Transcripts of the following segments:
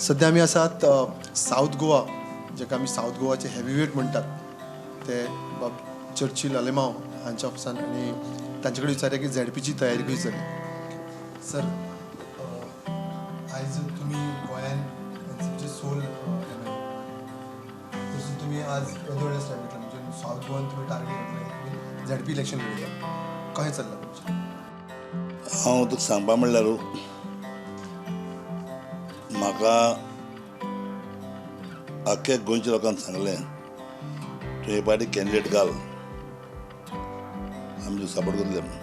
सध्या आमी आसात साऊथ गोवा, जेका आमी साऊथ गोवाचे हेवीवेट म्हणटात, ते बाब चर्चिल आलेमांव हांच्या ऑफिसान, आनी तांचे कडेन विचारया की झेडपीची तयारी कशी जाली. सर, आयज तुमी गोंयान तुमचे सोल तशें तुमी आज वेगवेगळे स्टॅप घेतला, म्हणजे साऊथ गोवान तुमी टार्गेट घेतलें, झेडपी इलेक्शन लढयता, कशें चल्लां तुमचें? हांव तुका सांगपा म्हणल्यार म्हाका आख्या गोंयच्या लोकांक सांगलें तूं हे पाटी कॅन्डिडेट घाल, आमी सपोर्ट करतले म्हणून.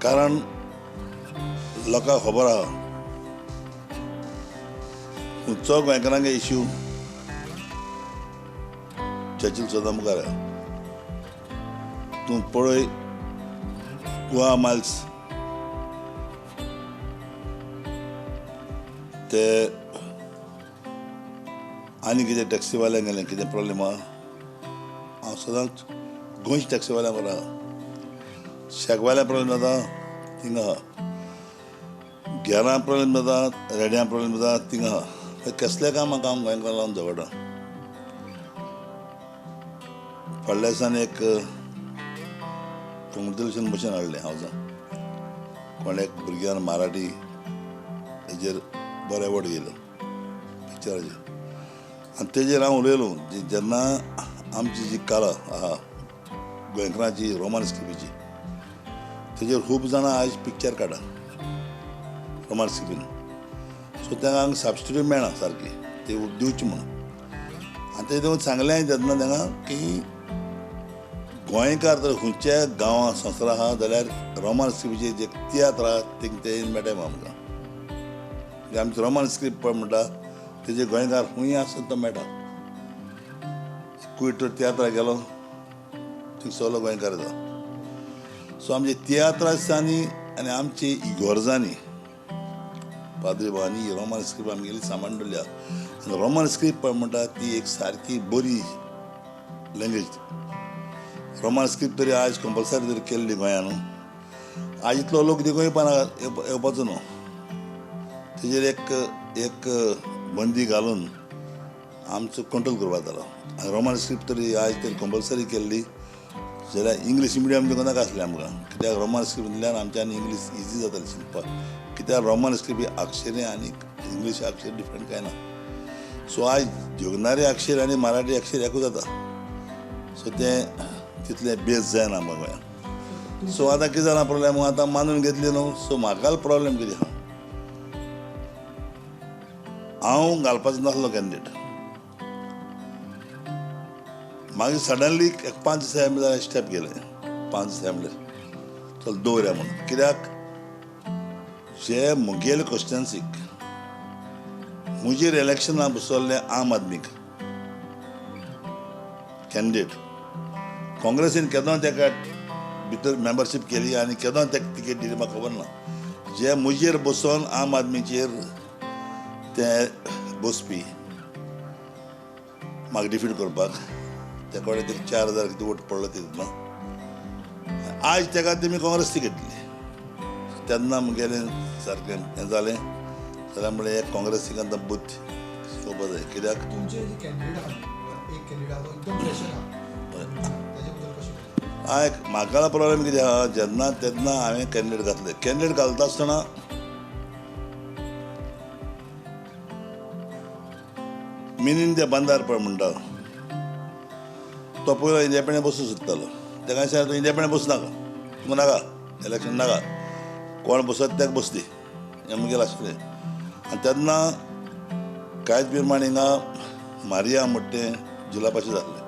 कारण लोकांक खबर आहा खंयचो गोंयकारांक इश्यू चर्चील सदां मुखार आहा. तूं पळय गोवा मायल्स ते आनी कितें टॅक्सीवाल्यांक गेलें कितें प्रॉब्लेम आहा, हांव सदांच गोंयच्या टॅक्सीवाल्यांक बरो आहा. शेकवाल्या प्रॉब्लेम जाता थिंगा आहा, गेरां प्रॉब्लेम जाता, रेड्यां प्रॉब्लेम जाता थिंगा आहा. कसलें कामाक हांव गोंयकारांक लावन झगडटा. फाटल्या दिसांनी एक कॉंग्रेच्युलेशन मोशन हाडलें हावजान. कोण एक भुरग्यान मराठी हेजेर बरो एवॉर्ड घेयलो पिक्चराचेर, आनी तेजेर हांव उलयलो जेन्ना आमची जी कला आहा गोंयकारांची रोमन स्क्रिप्टीची, तेजेर खूब जाणां आयज पिक्चर काडा रोमन स्क्रिप्टीन. सो तांकां सबस्टिट्यूट मेळना सारकी ती दिवची म्हणून. आनी तें सांगलें जेन्ना तांकां की गोंयकार तर खंयच्या गांवां संवसारा आहा जाल्यार रोमन स्क्रिप्टीचे जे तियात्र आहा ते मेळटाय आमकां. आमचे रोमन स्क्रिप्ट पळय म्हणटा तेजे गोंयकार खंय आसत तो मेळटा. कुयटर तियात्राक गेलो थंय सगलो गोंयकार येता. सो आमचे तियात्रांनी आनी आमची इगोर्जांनी पाद्री भावांनी ही रोमन स्क्रिप्ट आमगेली सांबाळून दवरली आहा. आनी रोमन स्क्रिप्ट पळय म्हणटा ती एक सारकी बरी लँग्वेज. रोमन स्क्रिप्ट तरी आयज कंपल्सरी तरी केल्ली गोंयान. आयज इतलो लोक गोंयपण येवपाचो न्हू. तेजेर एक बंदी घालून आमचो कंट्रोल करपा जातालो. आनी रोमन स्क्रिप्ट तरी आयज तरी कंपल्सरी केल्ली जाल्यार इंग्लीश मिडियम दिवंक नाका आसलें आमकां. कित्याक रोमन स्क्रिप्ट दिल्यार आमच्या आनी इंग्लीश इजी जाताली शिकपाक. कित्याक रोमन स्क्रिप्ट ही अक्षरें आनी इंग्लीश अक्षर डिफरंट कांय ना. सो आयज देवनागरी अक्षर आनी मराठी अक्षर एकूच जाता. सो तें तितलें बेस जायना आमकां गोंयांत. सो आतां कितें जालां प्रॉब्लेम, आतां मानून घेतली न्हू. सो म्हाका प्रॉब्लेम कितें आहा, हांव घालपाचो नासलो कॅन्डिडेट. मागीर सडनली एक 5 दिसा जाल्यार स्टेप गेले. 5 दिसा म्हणल्यार चल दवरया म्हणून. कित्याक जे मुगेले कॉन्स्टिट्युएन्सीक मुजेर इलेक्शनाक बसवल्ले आम आदमीक कॅन्डिडेट काँग्रेसीन केदों ताका भितर मेंबरशीप केली आनी केदों ताका तिकेट दिली म्हाका खबर ना. जे मुजेर बसोन आम आदमीचेर ते बसपी म्हाका डिफीट करपाक, ते कडेन ते 4,000 कितें वोट पडलो तितून. आयज ताका तेमी काँग्रेस तिकेट दिली. तेन्ना मुगेलें सारकें हें जालें जाल्यार म्हणलें एक काँग्रेसीक आतां बुद्ध शिकोवपा जाय. कित्याक म्हाका प्रॉब्लेम कितें आहा, जेन्ना तेन्ना हांवें कॅन्डिडेट घातले. कॅन्डिडेट घालता आसतना मिनीन ते बंदार पळय म्हणटा तो पयलो इंडिपेंडंट बसूं सोदतालो. ताका सांगलें तूं इंडिपेंडंट बसूं नाका, तूं नाका इलेक्शन नाका, कोण बसत ताका बसली हें मुगेलें आसलें. आनी तेन्ना कांयच प्रमाण हिंगा मारिया म्हणटा तें जिल्लापाशें जाल्लें.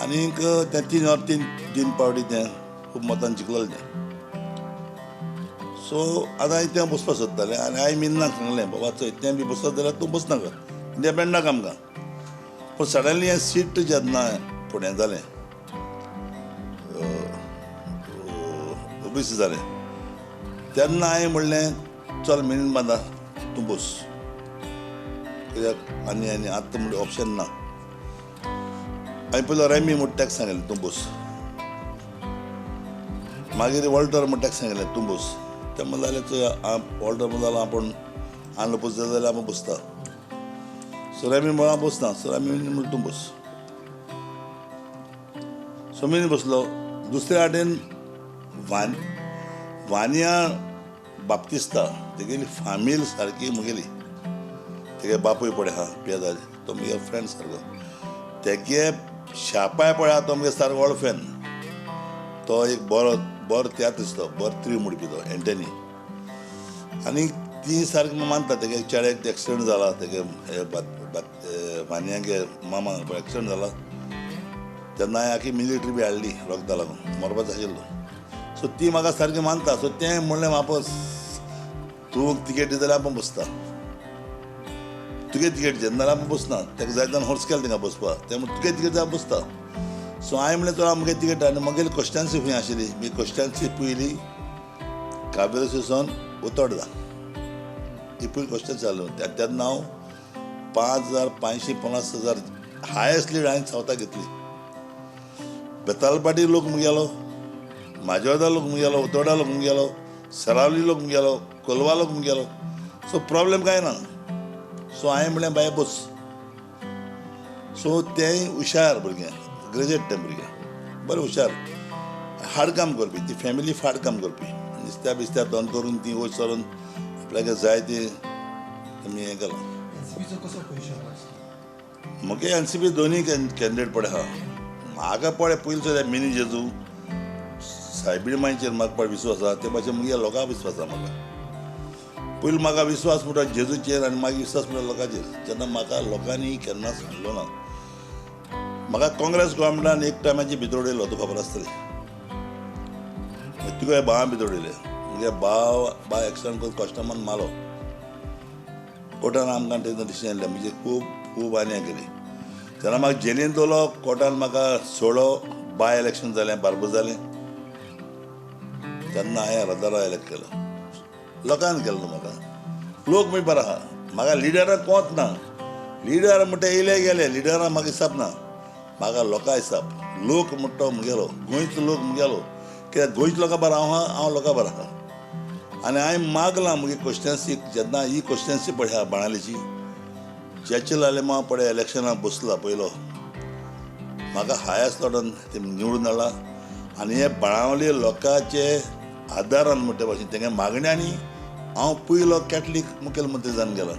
आनीक तें 3 पावटी तें खूब मतान जिखलेलें तें. सो आतां हांवें तें बसपाक सोदतालें आनी हांवें मिन्नाक सांगलें बाबा चोय तें बी बसत जाल्यार तूं बसनाका, इंडिपेंडंट नाका आमकां. पूण सडनली हें सीट जेन्ना फुडें जालें ओबीसी जालें तेन्ना हांवें म्हणलें चल मिनीन बांदा तूं बस. कित्याक आनी आतां म्हणजे ऑप्शन ना. हांवें पयलो रेमी म्हणटा ताका सांगलें तूं बस. मागीर वॉल्टर म्हणटा ताका सांगलें तूं बस. तें म्हणलें वॉल्टर म्हणलो आपण आणलो बस जाल्यार आमी बसता. सर आमी म्हळ्यार बसना, सर आमी म्हणटा तूं बस. सो मी बसलो. दुसऱ्या वाटेन वानिया बाप्तिस्ता तेगेली फामील सारकी मुगेली. तेगे बापूय पळय आहा पेदार, तो म्हगे फ्रेंड सारको. तेगे शापाय पळय आहा तो म्हगे सारको व्हड फॅन. तो एक बरो तियात्र तो बरो त्री म्हणपी तो एंटनी. आनी ती सारकी मानता तेगे चेड्याक एक्सिडेंट जाला, तेगे वानियागे मामा एक्सिडेंट जाला तेन्ना हांवें आखी मिलिटरी बी हाडली रोगदा लागून, मरपाचो आशिल्लो. सो ती म्हाका सारकी मानता. सो तें म्हणलें वापस तूं तिकेट दिता जाल्यार आपूण बसता. तुगे तिकेट जेन्ना जाल्यार आपूण बसना. तेका जाय तेन्ना होर्स केलें थिंगा बसपाक. तें म्हणलें तुगे तिकेट जाल्यार बसता. सो हांवें म्हणलें चला म्हगे तिकेट आनी म्हगेली कॉन्स्टिट्युएन्सी खंय आशिल्ली. मी कॉन्स्टिट्युएन्सी पयली कावेरीसून उतोर्डा ही पयली कॉन्स्टिट्युएन्सी जाली. तेन्ना हांव 5,550 हायेस्ट लीड हांवें सावथाक घेतली. बेतालपाटी लोक मुगेलो, माजोर्दा लोक मुगेलो, उतोर्डा लोक मुगेलो, सरावली लोक मुगेलो, कोलवा लोक मुगेलो. सो प्रॉब्लेम कांय ना. सो हांवें म्हणलें बाय बस. सो तेंय हुशार भुरगें, ग्रेज्युएट ते भुरगें बरें हुशार, हार्ड काम करपी. ती फॅमिली फाड काम करपी. नुस्त्या बिस्त्या धंद करून ती वच सरून आपल्याक जाय ती आमी हें केलां. म्हाका एनसीपी दोनूय कॅन्डिडेट पळय आहा. म्हाका पळय पयलीं सुद्दां मिनी जेजू सायबिणीमांचेर म्हाका पळय विश्वास आहा. ते भाशेन म्हज्या लोकांक विश्वास आहा. म्हाका पयलीं म्हाका विश्वास म्हणटा जेजूचेर आनी मागीर विश्वास म्हणटा लोकांचेर. जेन्ना म्हाका लोकांनी केन्ना सांगलो ना. म्हाका काँग्रेस गव्हर्मेंटान एक टायमाची भितर उडयलो, तुका खबर आसतली. तुका भावान भितर उडयले. म्हगे भाव एक्सिडेंट करून कस्टमरान मारलो. कोर्टान आमकां तेन्ना डिसिजन दिलें. म्हणजे खूब आनी केली. तेन्ना म्हाका जेलीन दवरलो. कोर्टान म्हाका सोडलो. बाय इलेक्शन जालें, बार्बर जालें. तेन्ना हांवें रदारा इलेक्ट केलो. लोकांनी केलो म्हाका. लोक मागीर बरो आहा. म्हाका लिडराक कोंत ना. लिडर म्हणटा येयले गेले. लिडराक म्हाका हिसाब ना. म्हाका लोकां हिसाब. लोक म्हणटा मुगेलो, गोंयचो लोक मुगेलो. कित्याक गोंयच्या लोकां बरो हांव लोकां बरो आहा. आनी हांवें मागलां म्हगे कॉन्स्टिट्युएन्सी. जेन्ना ही कॉन्स्टिट्युएन्सी पळय आहा बाणावलेची, चर्चिल आलेमा पळय इलेक्शनाक बसला पयलो, म्हाका हायस्ट ऑर्डर ते निवडून हाडला. आनी हे बाणावले लोकांचे आदारान म्हणटे भाशेन तेंगे मागण्यांनी हांव पयलो कॅथलीक मुखेलमंत्री जावन गेलो.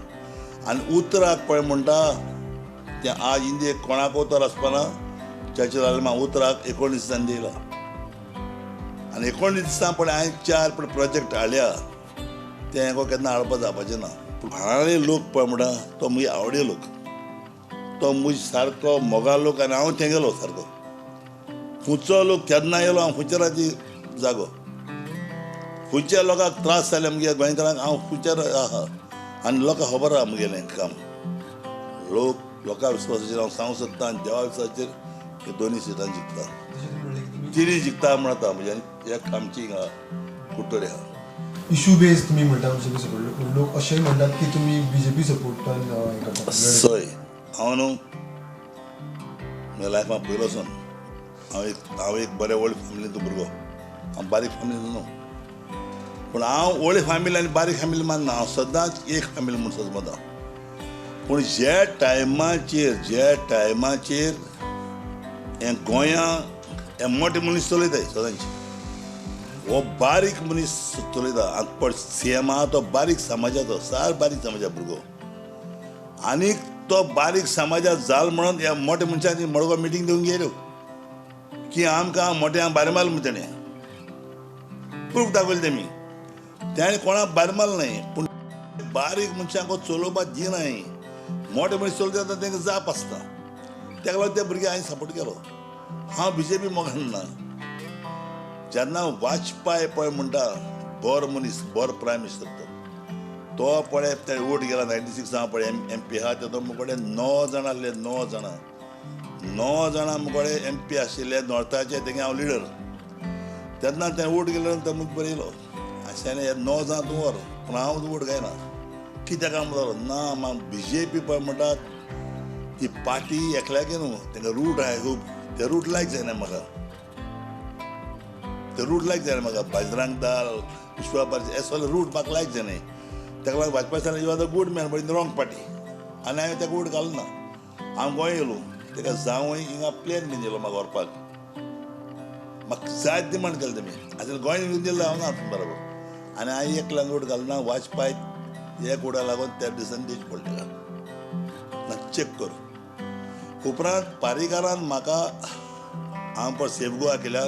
आनी उतराक पळय म्हणटा तें आज इंडियेक कोणाक उतर आसपाना. चर्चिल आलेमा उतराक 19 दिसांनी दिला. आनी 19 दिसां पळय हांवें 4 प्रोजेक्ट हाडल्या. ते हेको केन्ना हाडपा जावपाचें ना. पूण बाणावले लोक पळय म्हणटा तो म्हजे आवडे लोक. तो म्हजे सारको मोगा लोक. आनी हांव थंय गेलो सारको. खुंयचो लोक केन्ना येयलो हांव खुंयचराची जागो. खुंयच्या लोकांक त्रास जाले म्हगे गोंयकारांक हांव खुंयचर आहा. आनी लोकांक खबर आहा म्हगेलें काम. लोकां विश्वासाचेर हांव सांगूंक सोदतां. आनी देवा विश्वासाचेर हे दोनूय सिटां जिखता. तिरी जिखता म्हणटा. म्हणजे एक आमची हिंगा कुट्टोरे आहा. इशू बेज तुम्ही म्हणटा बीजेपी सपोर्ट. लोक अशेंय म्हणटात की तुमी बीजेपी सपोर्टान हें करता. सय हांव न्हू म्हज्या लायफान पयलोसून हांव एक बरे व्हड फॅमिलींतलो भुरगो. हांव बारीक फॅमिलींत न्हू. पूण हांव व्हड फॅमिली आनी बारीक फॅमिली मानना. हांव सदांच एक फॅमिली म्हूण समजता. पूण जे टायमाचेर हें गोंयां हे मोठे मनीस चलयताय सदांचे, हो बारीक मनीस चलयता. आनी पळय सीएम आहा तो बारीक समाजाचो, सार बारीक समाजा भुरगो. आनीक तो बारीक समाजात जाल म्हणून ह्या मोठ्या मनशांनी मडगो मिटींग दिवंक गेल्यो की आमकां मोठ्यांक भायर मारलो म्हूण तेणें प्रूफ दाखयलें. तेमी तेणें कोणाक भायर मारलो न्हय. पूण बारीक मनशांक चलोवपाक दिनाय. मोठे मनीस चलता तेंकां जाप आसता. तेका लागून त्या भुरग्याक हांवें सपोर्ट केलो. हांव बीजेपी मोगान ना. जेन्ना वाजपेयी पळय म्हणटा बरो मनीस, बरो प्रायम मिनिस्टर तो पळय ते वोट गेला 96 पळय MP आहा ते मुकोडे 9 जाणां आहले. 9 जाणां मुकोडे MP आशिल्ले नॉर्थाचे. तेगे हांव लिडर. तेन्ना ते वोट गेलो तो मुख बरयलो. अशें हे 9 जाणां तूं व्हर. पूण हांव वोट गायना. कित्याक काम जालो ना. म्हाका बीजेपी पळय म्हणटा ती पार्टी एकल्यागे न्हू. तेंगे रूट आहाय खूब. ते रूट लायक जायना म्हाका. ते रूट लायक जायना म्हाका. बजरंग दल, विश्वा हे सगळे रूट म्हाका लायक जायनाय. ताका लागून वाजपेयी सांगलें you are the good man but in the wrong party आनी हांवें ताका वोट घालूं ना हांव गोंय येयलो ताका जावंय हिंगा प्लेन बीन येयलो म्हाका व्हरपाक म्हाका जाय डिमांड केलें तेमी आतां गोंय येवन दिलें हांव ना बरोबर आनी हांवें एकल्यान वोट घालूं ना वाजपेयी हे वोटा लागून त्या दिसांनी दिश्ट पडलें ना चॅक कर उपरांत पारीकारान म्हाका हांव पण सेफ गोवा केल्या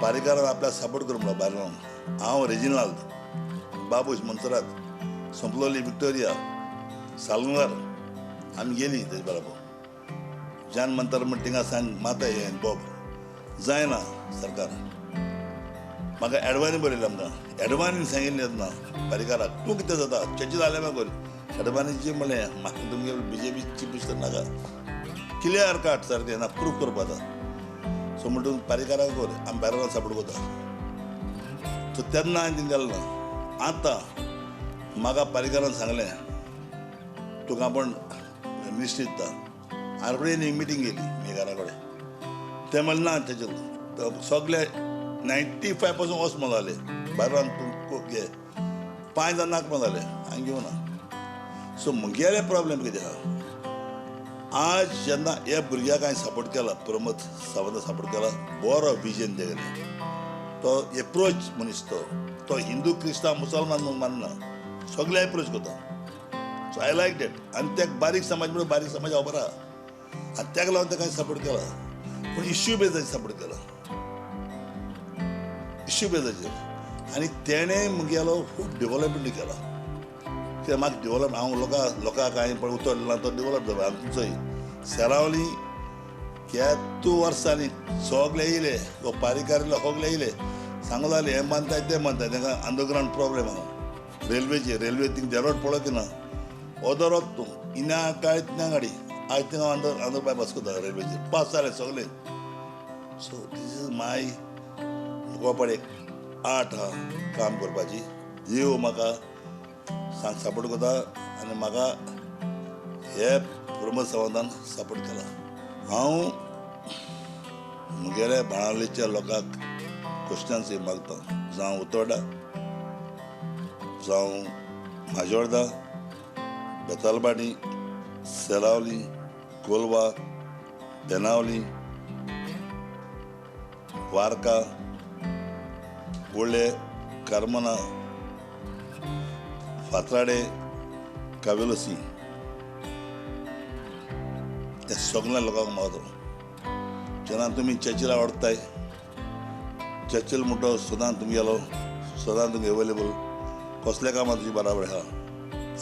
पारीकारान आपल्याक सपोर्ट करूंक म्हणून भायर रावन हांव रेजिनाल्ड बाबूश मंसरात संपलोली विक्टोरिया सालगार आमी गेलीं तेजे बरोबर जान मंतर म्हण थिंगा सांग माता हे बॉब जायना सरकार म्हाका एडवानी बरयलें आमकां एडवानीन सांगिल्लें ना पारीकाराक तूं कितें जाता चर्ची जालें म्हाका कर एडवानीची म्हणलें म्हाका तुमगे BJP चीफ मिनिस्टर नाका क्लियर काट सारकें ना प्रूफ करपा जाता सो म्हणटून पारीकाराक कर आमी भायर रावन सपोर्ट करता सो तेन्ना हांवें थिंग गेलो ना आतां म्हाका पारीकारान सांगलें तुका आपण मिनिस्ट्री दिता हांवें एक मिटींग गेली मेघारा कडेन ते म्हणलें ना तेचेर सगळे 95% वच म्हणून जालें भायर रावन तूं घे 5 जाण नाका म्हणून जालें हांवें घेवना सो मुगेले प्रॉब्लेम कितें आहा आज जेन्ना हे भुरग्याक हांवें सपोर्ट केला प्रमोद सावंताक सपोर्ट केला बरो विजन तेगेलें तो एप्रोच मनीस तो हिंदू क्रिस्तांव मुसलमान म्हणून मानना सगळे एप्रोच करता सो आय लायक डेट आनी ते बारीक समाज म्हणून बारीक समाज खबर आहा आनी ताका लागून ताका सपोर्ट केला पूण इश्यू बेजाचेर सपोर्ट केला इश्यू बेजाचेर आनी तेणें मुगेलो खूब डेव्हलपमेंट केला कित्याक म्हाका डेव्हलप हांव लोकांक हांवें पळय उतरलें तो डेव्हलप जाला आमचोय सेरावली तूं वर्सांनी सगळे येयले वो पारीकार सगळे येयले सांगू लागले हें मानताय तें मानताय तांकां अंडरग्रावंड प्रॉब्लेम आहा रेल्वे थिंग देरोड पळयत ना ओदोरोत तूं इना काळीत ना गाडी आयज थिंगा अंदर बायपास करता रेल्वेचेर पास जाले सगळे so this is my Gopade art आहा काम करपाची देव म्हाका सांग सपोर्ट करता आनी म्हाका हे प्रमोद सावंतान सपोर्ट केला हांव मुगेल्या बाणावलेच्या लोकांक क्वेश्चन्स मागता जावं उतोर्डा जावं म्हाजोर्डा बेतालबाडी सेरावली कोलवा बेनावली वार्का बोळे करमना फातराडे कावेलोसी हे सगळ्या लोकांक मागता जेन्ना तुमी चर्चीला आवडटाय चर्चील म्हणटो सदां तुमी गेलो सदां तुमी अवेलेबल कसल्या कामां तुजी बराबर आहा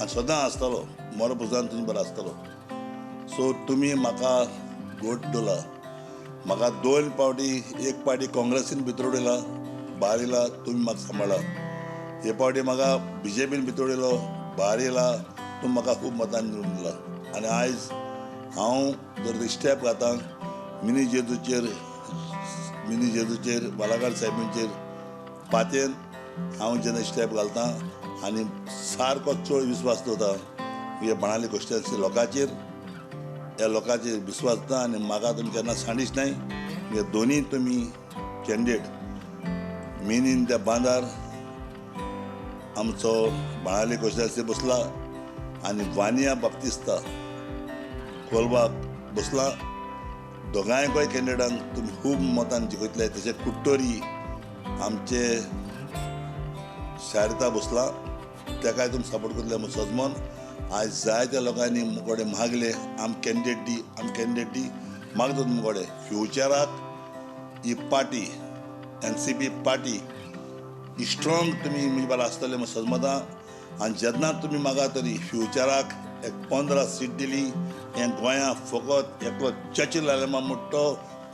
आनी सदां आसतलो मरप सुद्दां तुजी बरो आसतलो सो तुमी म्हाका वोट दिला म्हाका 2 फावटी एक फावटी काँग्रेसीन भितर उडयला भायर येयला तुमी म्हाका सांबाळा हे फावटी म्हाका BJPन भितर उडयलो भायर येयला तुमी म्हाका खूब मतान निवडून दिला आनी आयज हांव जर स्टेप घातां मिनी जेजूचेर बालागाड साहेबींचेर पातेन हांव जेन्ना स्टेप घालतां आनी सारको चड विस्वास दवरता हे बाणावले कॉन्स्टिट्युएन्सी लोकांचेर ह्या लोकांचेर विस्वास दवरता आनी म्हाका तुमी केन्ना सांडिचनाय हे दोनी तुमी कॅन्डिडेट मेनीन त्या बांदार आमचो बाणावले कॉन्स्टिट्युएन्सी बसला आनी वानिया बाप्तिस्ता कोलवाक बसला दोगांय गोंय कॅन्डिडेटांक तुमी खूब मतान जिखयतले तशें कुट्टोरी आमचे शारिता बसला ताकाय तुमी सपोर्ट करतले म्हूण सजमोन आयज जायत्या लोकांनी मुकोडे मागले आम कॅन्डिडेट दी मागता मुकोडे फ्युचराक ही पार्टी NCP पार्टी ही स्ट्रॉंग तुमी म्हजे बारा आसतले म्हूण सजमता आनी जेन्ना तुमी मागा तरी फ्युचराक एक 15 सीट दिली हें गोंयां फकत एकलो चर्चील लायलेमा म्हणटो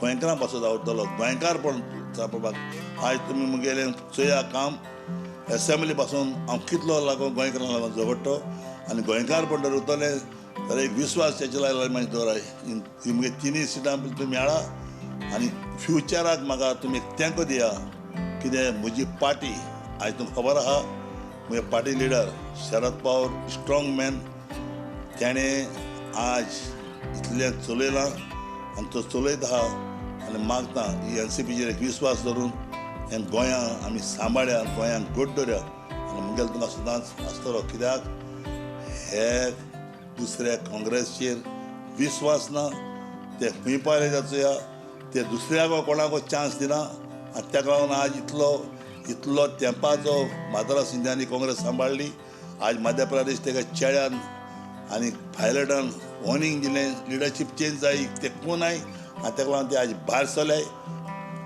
गोंयकारां पासून आवडटलो गोंयकारपण चापोवपाक आयज तुमी मुगेलें चोया काम एसेंब्ली पासून हांव कितलो लागून गोंयकारां लागून झगडटो आनी गोंयकारपण जर उरतले जाल्यार एक विस्वास चर्चील लायला म्हाजे दवराय ती मुगे 3 सिटां तुमी हाडा आनी फ्युचराक म्हाका तुमी एक तेंको दिया कित्याक म्हजी पार्टी आयज तुमकां खबर आहा म्हजे party leader Sharad Pawar strong man तेणें आज इतलें चलयलां आनी तो चलयत आहा आनी मागता ही NCPचेर एक विस्वास धरून हें गोंयां आमी सांबाळ्या गोंयांक घट दवरया मुगेल तुमकां सदांच आसतलो कित्याक हे दुसऱ्या काँग्रेसचेर विस्वास ना ते खंय पावले जाचोया ते दुसऱ्याक कोणाक चान्स दिना आनी ताका लागून आज इतलो तेंपाचो माधवराव सिंध्यानी काँग्रेस सांबाळ्ळी आज मध्य प्रदेश ताका चेड्यान आनी पायलटान वॉर्निंग दिलें लिडरशीप चेंज जाय ते कोण आय आनी ताका लागून ते आज भायर सरले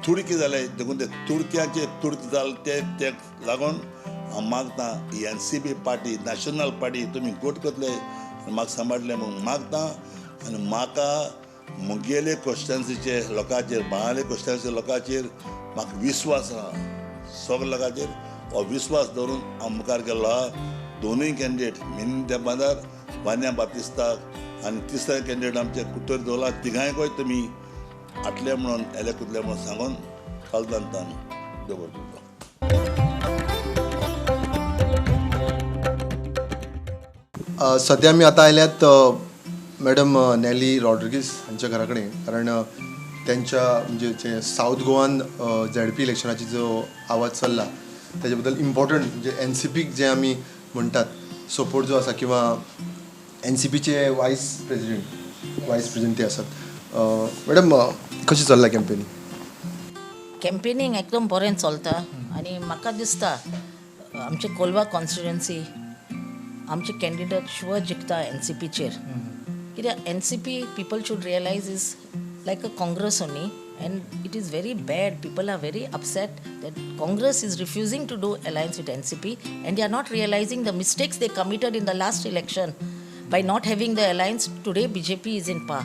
तुडकी जाले देखून ते तुडक्यांचे तुडक जाले ते लागून हांव मागता ही NCP पार्टी नॅशनल पार्टी तुमी गोट करतले म्हाका सांबाळटले म्हूण मागता आनी म्हाका मुगेले कॉन्स्टिट्युएन्सीचे लोकांचेर बाळाले कॉन्स्टिट्युएन्सी लोकांचेर म्हाका विस्वास आहा सगळ्या लोकांचेर हो विस्वास दवरून हांव मुखार गेल्लो आहा दोनूय कॅन्डिडेट मिनी देबादार वान्या बापिस्ताक आनी तिसरे कॅन्डिडेट आमचे कुट्टर दवरला तिगांयकूय तुमी हाडले म्हणून एलेकुतले म्हणून सांगून कालदांतान दवरतो. सध्या आमी आतां आयल्यात मॅडम नॅली रॉड्रिगीस हांच्या घरा कडेन कारण त्यांच्या म्हणजे जे साऊथ गोवान ZP इलेक्शनाची जो आवाज चल्ला त्याच्या बद्दल इम्पॉर्टंट म्हणजे NCPक जे आमी म्हणटात सपोर्ट जो आसा किंवा NCPचे वायस प्रेजिडेंट ते आसात. मॅडम कशी चल्ला कॅम्पेनींग एकदम बरें चलता आनी म्हाका दिसता आमचे कोलवा कॉन्स्टिट्युएन्सी आमचे कॅन्डिडेट शुअर जिखता NCPचेर कित्याक NCP people should realise is like a Congress only, and it is very bad. People are very upset that Congress is refusing to do alliance with NCP, and they are not realizing the mistakes they committed in the last election by not having the alliance. Today BJP is in power,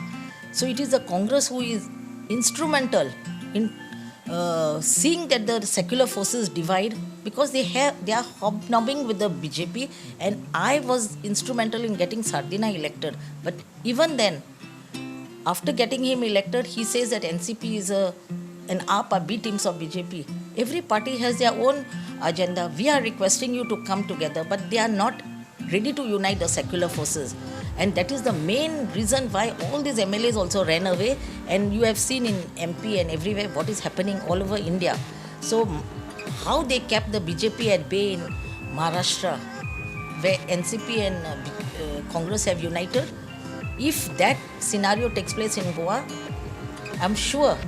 so it is the Congress who is instrumental in seeing that the secular forces divide, because they are hobnobbing with the BJP, and I was instrumental in getting Sardina elected. But even then, after getting him elected, he says that NCP is an AAP or B teams of BJP. Every party has their own agenda. We are requesting you to come together, but they are not ready to unite the secular forces. And that is the main reason why all these MLAs also ran away. And you have seen in MP and everywhere what is happening all over India. So how they kept the BJP at bay in Maharashtra, where NCP and Congress have united. If that scenario takes place in Goa, I'm sure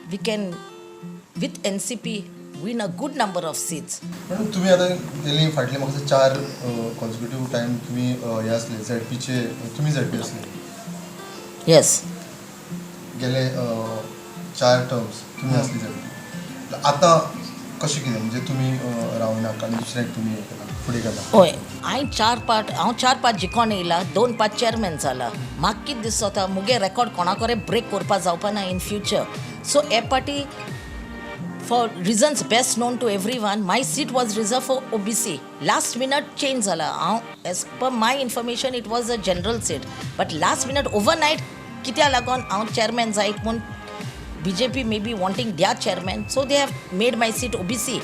we can, with NCP, win a good number of seats. Madam तुम्ही आता गेली फाटले म्हाका 4 consecutive time तुम्ही हे असले ZPचे तुम्ही ZP असले. Yes. गेले 4 टर्म्स तुम्ही असली ZP. आता कशें कितें म्हणजे तुम्ही रावनाका आनी दुसऱ्याक तुम्ही फुडें गेला. हय हांव 4 पार्ट जिखोन येयला 2 पार्ट चेअरमॅन जाला. म्हाका कितें दिसता मुगे रेकॉर्ड कोणाकोरे ब्रेक करपाक जावपा ना इन फ्युचर. सो हे party for reasons best known to everyone, my seat was reserved for OBC. Last minute change zala. As per my information, it was a general seat. But last minute, overnight, kitya lagon chairman zaik mun BJP may be wanting their chairman, so they have made my seat OBC.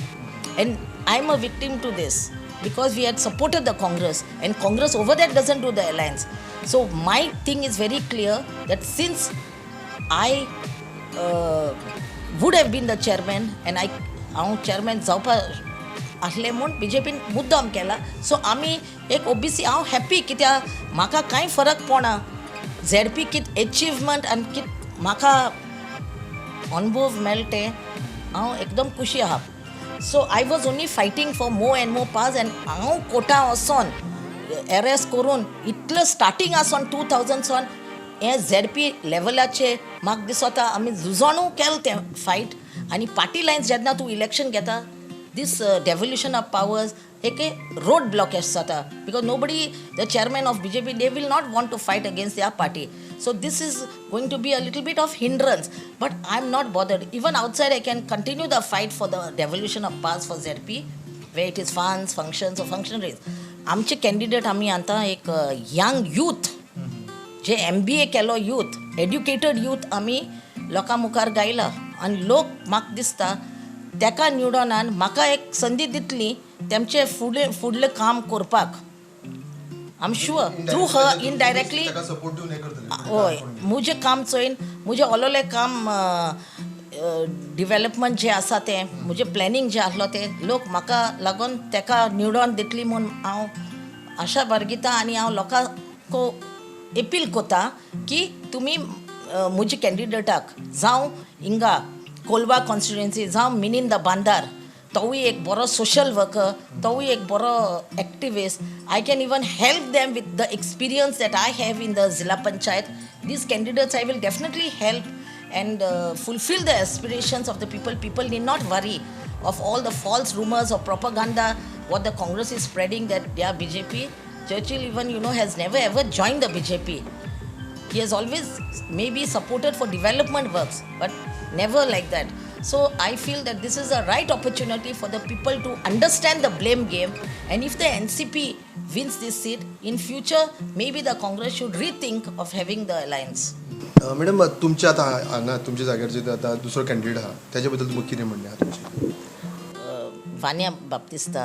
And I'm a victim to this because we had supported the Congress, and Congress over there doesn't do the alliance. So my thing is very clear that since I would have been the chairman and हांव chairman जावपा आसलें म्हूण BJPन मुद्दाम केला. So आमी एक OBC हांव happy कित्याक म्हाका कांय फरक पडना. ZP कित एचिवमेंट आनी कित म्हाका अनुभव मेळ्ळे ते हांव एकदम खुशी आहा. So I was only fighting for more and more pass, end हांव कोटा वचोन एरेस्ट करून इतलें स्टार्टींग आसोन 2000 सावन हे ZP लेवलाचे म्हाका दिसता आमी झुजोनूय केलें तें फायट. आनी पार्टी लायन्स जेन्ना तूं इलेक्शन घेता, दीस डेवल्युशन ऑफ पावर्स एक रोड ब्लॉकेज जाता because nobody the chairman of BJP they will not want to fight against their party. So this is going to be a little bit of hindrance, but I'm not bothered. Even outside, I can continue the fight for the devolution of powers for ZP, where it is funds, functions, or functionaries. आमचे candidate आमी आतां एक young youth जे MBA केलो youth, educated youth आमी लोकां मुखार गायला, आनी लोक म्हाका दिसता तेका निवडून म्हाका एक संदी दितली तेमचे फुडलें काम करपाक. I'm sure through her indirectly. होय मुझे काम चोयन मुझे ओलोले काम डिवेलपमेंट जे आसा तें म्हजें प्लॅनिंग जें आसलो तें लोक म्हाका लागून तेका निवडून दितली म्हूण हांव आशा बाळगिता आनी हांव लोकांक अपील कोता की तुमी म्हज्या कॅन्डिडेटाक जावं हिंगा कोलवा कॉन्स्टिट्युएन्सी जावं मिनीन द बांदार तोवूय एक बरो सोशल वर्कर तोवूय एक बरो activist I can even help them with the experience that I have in the zilla panchayat these candidates I will definitely help and fulfill the aspirations of the people. People need not worry of all the false rumors or propaganda what the Congress is spreading that they are BJP. Churchill even, has never ever joined the BJP. He has always maybe supported for development works, but never like that. So I feel that this is a right opportunity for the people to understand the blame game, and if the NCP wins this seat, in future maybe the Congress should rethink of having the alliance. Madam तुमच्या आता हांगा तुमच्या जाग्यार जे आता दुसरो candidate आहा त्याच्या बद्दल तुमकां कितें म्हणणें आहा तुमचें वान्या बाप्तिस्ता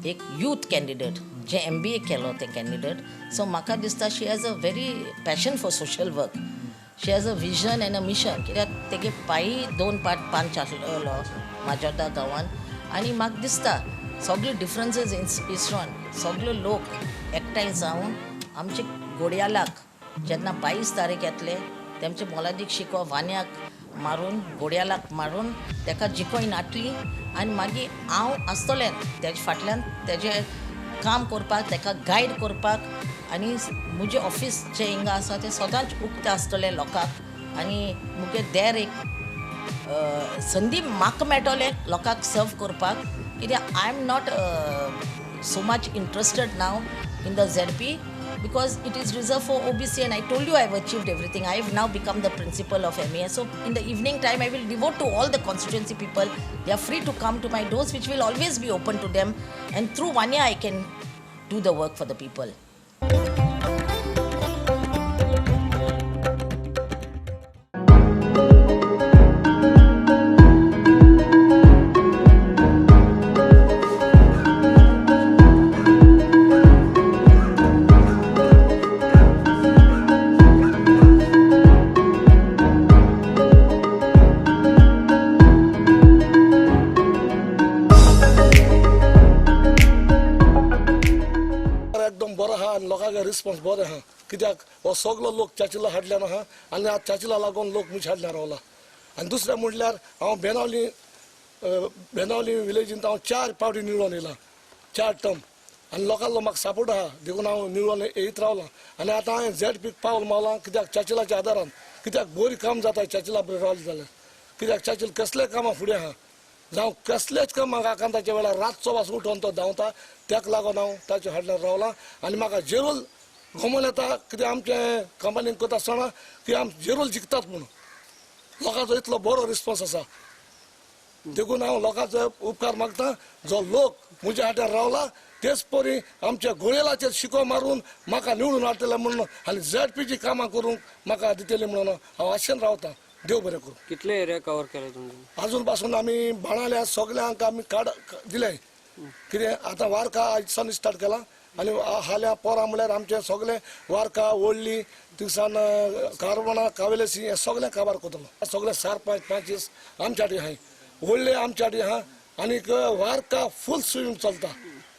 एक यूथ कॅन्डिडेट जे MBA केलो ते कॅन्डिडेट सो म्हाका दिसता she has a very passion for social work she has a vision and a mission कित्याक तेगे पायी 2.5 आसलो माजोर्डा गांवान आनी म्हाका दिसता सगळे डिफरन्सीस इसरोन सगळे लोक एकठांय जावन आमचे घोड्यालाक जेन्ना 22 तारीख येतले तेमचे मोलादीक शिको वान्याक मारून घोड्यालाक मारून तेका जिखोय नाटली आनी मागीर हांव आसतलें तेजे फाटल्यान तेजें काम करपाक तेका गायड करपाक आनी म्हजें ऑफीस जें हिंगा आसा तें सदांच उक्तें आसतलें लोकांक आनी मुगे देर एक संदी म्हाका मेळटलें लोकांक सर्व करपाक कित्याक I am not so much interested now in the ZP because it is reserved for OBC and I told you I have achieved everything. I have now become the principal of MES. So in the evening time I will devote to all the constituency people. They are free to come to my doors which will always be open to them and through Vanya I can do the work for the people. एकदम बरो आहा आनी लोकांचे response बरो आहा कित्याक हो सगलो लोक चाचीला हाडल्यान आहा आनी आज चाचीला लागून लोक मुझे हाडल्यार रावला आनी दुसरें म्हणल्यार हांव बेनावली विलेजींत हांव 4 पावटी निवडून येयला 4 टर्म आनी लोकांलो म्हाका सपोर्ट आहा देखून हांव निवडून येयत रावला आनी आतां हांवें ZP पावल मावला कित्याक चाचीलाच्या आदारान कित्याक बरी काम जाता चाचीला बरें रावलें जाल्यार कित्याक चाचील कसलेय कामां फुडें आहा जावं कसलेच कामाक आकांताच्या वेळार रातचो वास उठोवन तो धांवता त्याक लागून हांव ताचे हाडल्यार रावला आनी म्हाका जेरोल घुमोवन येता कित्याक आमचे कंपनीन कोता आसतना की आम जेरोल जिखतात म्हणून लोकांचो इतलो बरो रिस्पॉन्स आसा देखून हांव लोकांचो उपकार मागता जो लोक म्हज्या हाट्यार रावला तेच परी आमच्या घोडेलाचेर शिको मारून म्हाका निवडून हाडटले म्हणून आनी ZPची कामां करूंक म्हाका दितली म्हणून हांव आशेन रावता देव बरें करूं. कितले एरिया कवर केले तुमचे अजून पासून आमी बाणाल्या सगल्यांक आमी कार्ड दिले कितें आतां वारका आयजसान स्टार्ट केला आनी हाल्या पोरां म्हळ्यार आमचे सगळे वारका ओळ्ळी थिंगसान कारवणा कावेलेसी हे सगळें काबार करतलो सगळे 4-5 आमच्या आडी आहाय व्हडले आमच्या आडी आहा आनीक वारका फूल स्विमींग चलता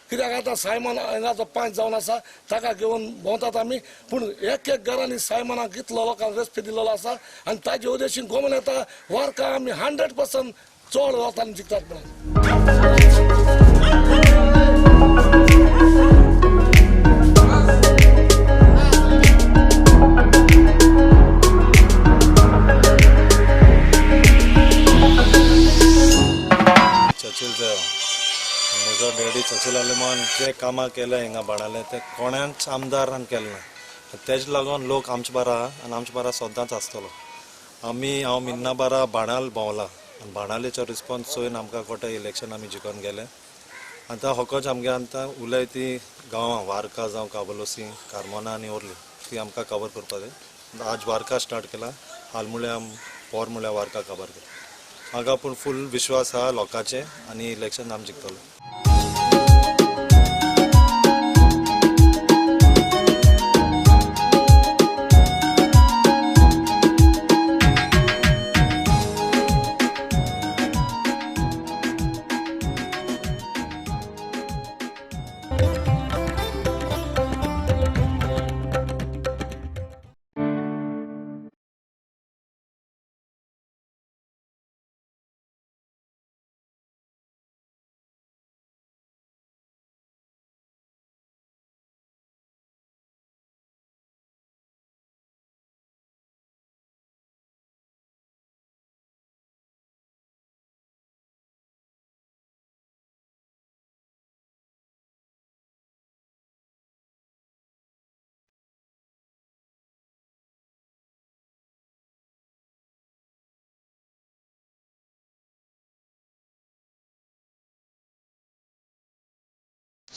कित्याक आतां सायमान हांगाचो 5 जावन आसा ताका घेवन भोंवतात आमी पूण एक घरांनी सायमानाक इतलो लोकांक रेस्पेद दिल्लो आसा आनी ताजे उद्देशीन घुमून येता वारका आमी 100% चड वतान जिखतात म्हणून चर्चिलचे म्हजो डॅडी चर्चिल आलेमान जे कामां केले हिंगा बाणाले ते कोण्याच आमदारान केले ना तेज लागून लोक आमचे बारा आनी आमचे बारा सदांच आसतलो हांव मिन्ना बारा बाणाल भोंवला आनी बाणालेचो रिस्पॉन्स चोयन आमकां कोटे इलेक्शन आमी जिखोन गेले आतां होकोच आमगे आतां उलय ती गांवां वारका जावं काबोलोसी कारमोना आनी ओर्ली ती आमकां कवर करपा जाय आज वारका स्टार्ट केला हाल म्हळ्यार पोर म्हळ्यार वारका कवर केला म्हाका पूण फूल विश्वास आहा लोकांचे आनी इलेक्शन आमी जिखतलो.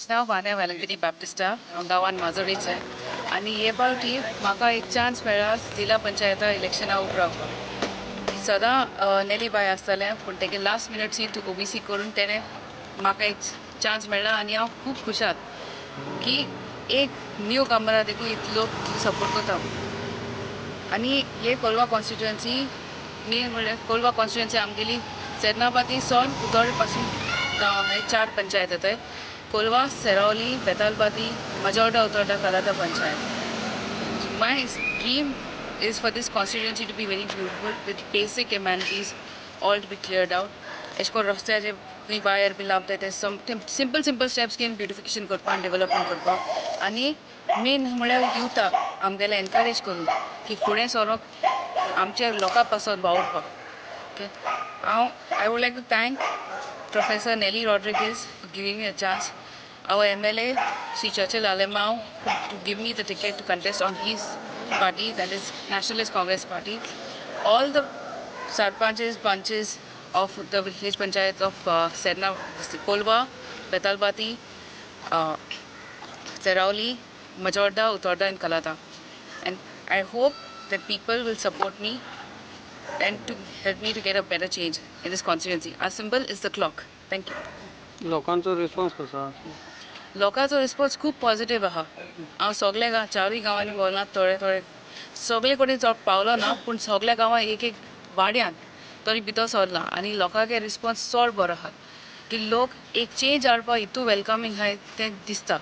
हांव माने वेलंकनी बॅप्टिस्टा हांव गांवान माजोडेचें आनी हे फावटी म्हाका एक चान्स मेळ्ळा जिल्हा पंचायता इलेक्शना उबो रावपाक सदां नेली बाय आसतालें पूण तेगे लास्ट मिनट सीट OBC करून तेणें म्हाका एक चान्स मेळ्ळा आनी हांव खूब खुशाल की एक न्यू कामरा देखून इतलो लोक सपोर्ट करता आनी हे कोलवा कॉन्स्टिट्युएन्सी मेन म्हणल्यार कोलवा कॉन्स्टिट्युएन्सी आमगेली सेर्नापाती सावन उतोर्डे पासून हे 4 पंचायत येताय कोलवा सेरावली बेतालबाती मजोर्डा उतोर्डा कलाता पंचायत माय dream is for this constituency to be very beautiful with basic amenities all to be cleared out एशको रस्त्याचे खंय वायर बी लावता ते सिंपल स्टेप्स घेवन ब्युटिफिकेशन करपाक आनी डेव्हलपमेंट करपाक आनी मेन म्हळ्यार युथाक आमगेले एनकरेज करून की फुडें सरोक आमच्या लोकां पासून वावुरपाक okay I would like to thank Professor Nelly Rodriguez for giving me a chance, our MLA Sri Churchill Alemao to give me the ticket to contest on his party, that is Nationalist Congress Party, all the sarpanches, bunches of the village panchayat of Serna, Kolva, Betalbati, Serauli, Majorda, Utorda and Kalata. And I hope that people will support me and to help me to get a better change in this constituency. Our symbol is the clock. Thank you. लोकांचो response कसो लोकांचो response खूब positive आहा हांव सगळ्या 4 गांवांनी भोंवला थोडे सगळे कडेन पावलो ना पूण सगळ्या गांवां एक वाड्यान तरी भितर सरला आनी लोकांचे रिस्पॉन्स चड बरो आहा की लोक एक चेंज हाडपाक इतू वेलकमींग आहाय तें दिसता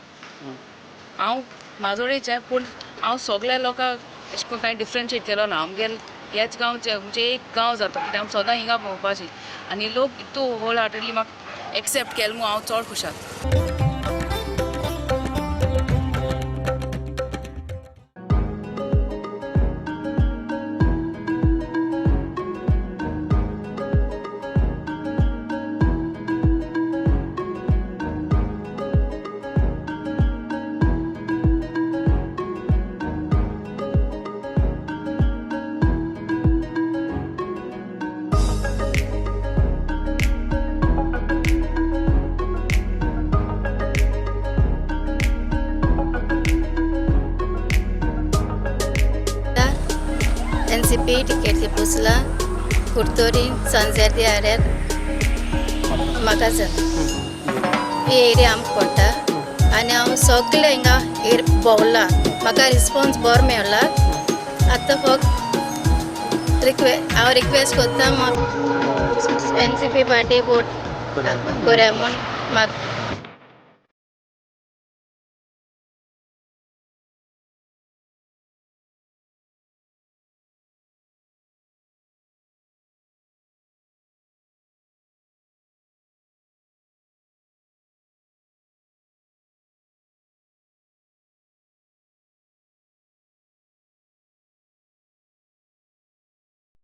हांव माजोडेचें पूण हांव सगळ्या लोकांक अशें करून कांय डिफरन्शिएट केलो ना आमगेले ह्याच गांवचे म्हणजे एक गांव जाता कित्याक हांव सदां हिंगा भोंवपाची आनी लोक इतू होल हार्टेडली म्हाका एक्सेप्ट केलें हांव चड खुशाल NCP ticket पोचला कुर्तोरी सांजेर आड्यार म्हाका जाय ही एरिया आमकां पडटा आनी हांव सगळे हिंगा भोंवला म्हाका रिस्पॉन्स बरो मेळ्ळा आतां फक्त हांव रिक्वेस्ट करता म्हाका NCP पार्टी वोट करा म्हूण म्हाका